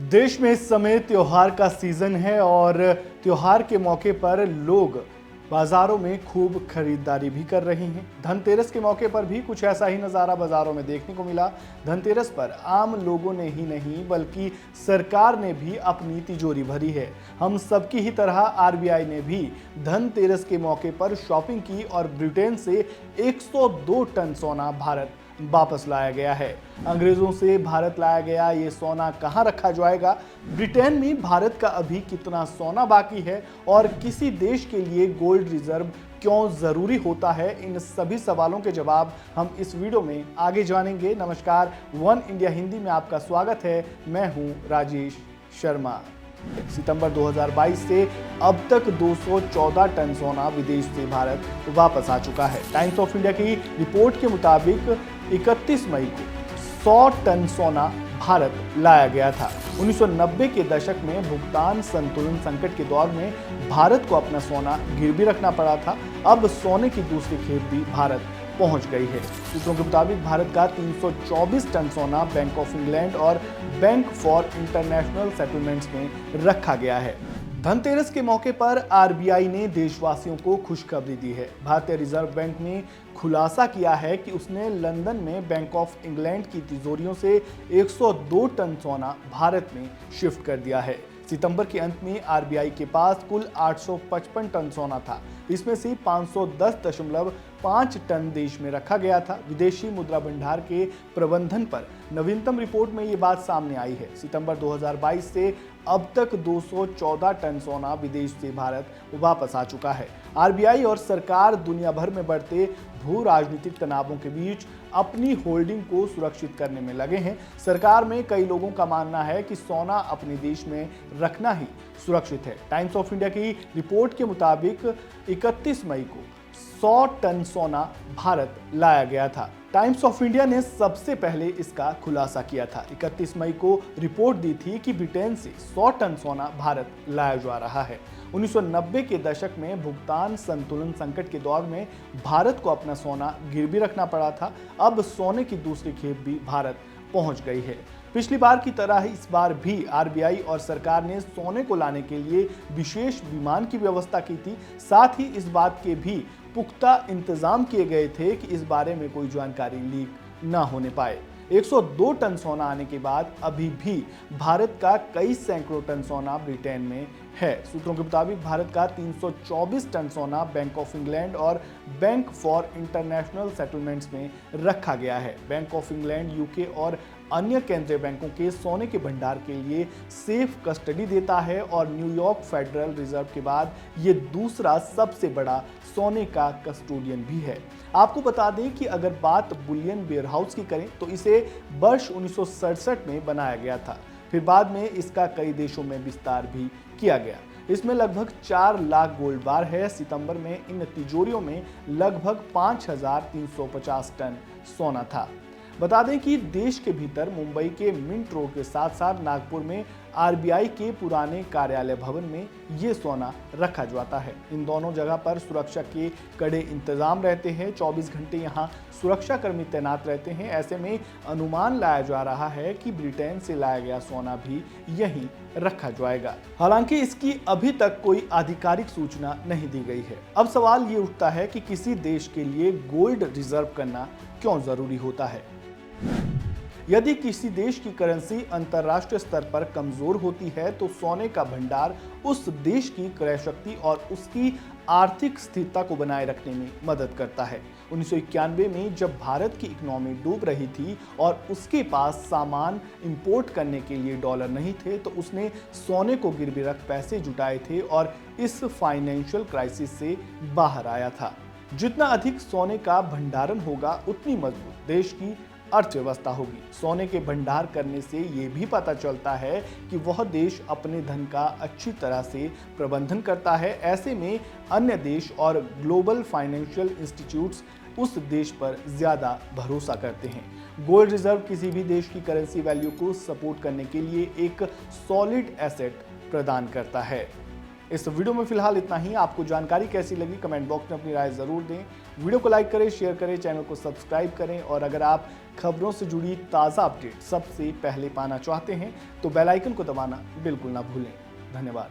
देश में इस समय त्योहार का सीजन है और त्योहार के मौके पर लोग बाजारों में खूब खरीदारी भी कर रहे हैं। धनतेरस के मौके पर भी कुछ ऐसा ही नज़ारा बाजारों में देखने को मिला। धनतेरस पर आम लोगों ने ही नहीं बल्कि सरकार ने भी अपनी तिजोरी भरी है। हम सबकी ही तरह आरबीआई ने भी धनतेरस के मौके पर शॉपिंग की और ब्रिटेन से 102 टन सोना भारत वापस लाया गया है। अंग्रेजों से भारत लाया गया ये सोना कहां रखा जाएगा, ब्रिटेन में भारत का अभी कितना सोना बाकी है और किसी देश के लिए गोल्ड रिजर्व क्यों जरूरी होता है, इन सभी सवालों के जवाब हम इस वीडियो में आगे जानेंगे। नमस्कार, वन इंडिया हिंदी में आपका स्वागत है। मैं हूं राजेश शर्मा। सितंबर 2022 से अब तक 214 टन सोना विदेश से भारत वापस आ चुका है। टाइम्स ऑफ इंडिया की रिपोर्ट के मुताबिक 31 मई को 100 टन सोना भारत लाया गया था। 1990 के दशक में भुगतान संतुलन संकट के दौर में भारत को अपना सोना गिरवी रखना पड़ा था। अब सोने की दूसरी खेप भी भारत पहुंच गई है। सूत्रों के मुताबिक भारत का 324 टन सोना बैंक ऑफ इंग्लैंड और बैंक फॉर इंटरनेशनल सेटलमेंट्स में रखा गया है। धनतेरस के मौके पर आरबीआई ने देशवासियों को खुशखबरी दी है। भारतीय रिजर्व बैंक ने खुलासा किया है कि उसने लंदन में बैंक ऑफ इंग्लैंड की तिजोरियों से 102 टन सोना भारत में शिफ्ट कर दिया है। सितंबर के अंत में आरबीआई के पास कुल 855 टन सोना था। इसमें से 510.5 टन देश में रखा गया था। विदेशी मुद्रा भंडार के प्रबंधन पर नवीनतम रिपोर्ट में ये बात सामने आई है। सितंबर 2022 से अब तक 214 टन सोना विदेश से भारत वापस आ चुका है। आरबीआई और सरकार दुनिया भर में बढ़ते भू राजनीतिक तनावों के बीच अपनी होल्डिंग को सुरक्षित करने में लगे हैं। सरकार में कई लोगों का मानना है कि सोना अपने देश में रखना ही सुरक्षित है। टाइम्स ऑफ इंडिया की रिपोर्ट के मुताबिक 31 मई को 100 टन सोना भारत लाया गया था। टाइम्स ऑफ इंडिया ने सबसे पहले इसका खुलासा किया था। 31 मई को रिपोर्ट दी थी कि ब्रिटेन से 100 टन सोना भारत लाया जा रहा है। 1990 के दशक में भुगतान संतुलन संकट के दौर में भारत को अपना सोना गिरवी रखना पड़ा था। अब सोने की दूसरी खेप भी भारत पहुंच गई है। पिछली बार की तरह इस बार भी आरबीआई और सरकार ने सोने को लाने के लिए विशेष विमान की व्यवस्था की थी। साथ ही इस बात के भी पुख्ता इंतजाम किए गए थे कि इस बारे में कोई जानकारी लीक न होने पाए। 102 टन सोना आने के बाद अभी भी भारत का कई सैकड़ों टन सोना ब्रिटेन में है। सूत्रों के मुताबिक भारत का 324 टन सोना बैंक ऑफ इंग्लैंड और बैंक फॉर इंटरनेशनल सेटलमेंट्स में रखा गया है। बैंक ऑफ इंग्लैंड यूके और अन्य केंद्रीय बैंकों के सोने के भंडार के लिए सेफ कस्टडी देता है और न्यूयॉर्क फेडरल रिजर्व के बाद ये दूसरा सबसे बड़ा सोने का कस्टोडियन भी है। आपको बता दें कि अगर बात बुलियन वेयरहाउस की करें तो इसे वर्ष 1967 में बनाया गया था। फिर बाद में इसका कई देशों में विस्तार भी किया गया। इसमें लगभग 4 लाख गोल्ड बार है। सितंबर में इन तिजोरियों में लगभग 5350 टन सोना था। बता दें कि देश के भीतर मुंबई के मिंट रोड के साथ साथ नागपुर में आरबीआई के पुराने कार्यालय भवन में ये सोना रखा जाता है। इन दोनों जगह पर सुरक्षा के कड़े इंतजाम रहते हैं। 24 घंटे यहाँ सुरक्षा कर्मी तैनात रहते हैं। ऐसे में अनुमान लाया जा रहा है कि ब्रिटेन से लाया गया सोना भी यहीं रखा जाएगा। हालांकि इसकी अभी तक कोई आधिकारिक सूचना नहीं दी गई है। अब सवाल ये उठता है कि किसी देश के लिए गोल्ड रिजर्व करना क्यों जरूरी होता है। यदि किसी देश की करेंसी अंतर्राष्ट्रीय स्तर पर कमजोर होती है तो सोने का भंडार उस देश की क्रय शक्ति और उसकी आर्थिक स्थिरता को बनाए रखने में मदद करता है। 1991 में जब भारत की इकोनॉमी डूब रही थी और उसके पास सामान इंपोर्ट करने के लिए डॉलर नहीं थे तो उसने सोने को गिरवी रख पैसे जुटाए थे और इस फाइनेंशियल क्राइसिस से बाहर आया था। जितना अधिक सोने का भंडारण होगा उतनी मजबूत देश की अर्थव्यवस्था होगी। सोने के भंडार करने से ये भी पता चलता है कि वह देश अपने धन का अच्छी तरह से प्रबंधन करता है। ऐसे में अन्य देश और ग्लोबल फाइनेंशियल इंस्टीट्यूट्स उस देश पर ज़्यादा भरोसा करते हैं। गोल्ड रिजर्व किसी भी देश की करेंसी वैल्यू को सपोर्ट करने के लिए एक सॉलिड एसेट प्रदान करता है। इस वीडियो में फिलहाल इतना ही। आपको जानकारी कैसी लगी कमेंट बॉक्स में अपनी राय जरूर दें। वीडियो को लाइक करें, शेयर करें, चैनल को सब्सक्राइब करें और अगर आप खबरों से जुड़ी ताज़ा अपडेट सबसे पहले पाना चाहते हैं तो बेल आइकन को दबाना बिल्कुल ना भूलें। धन्यवाद।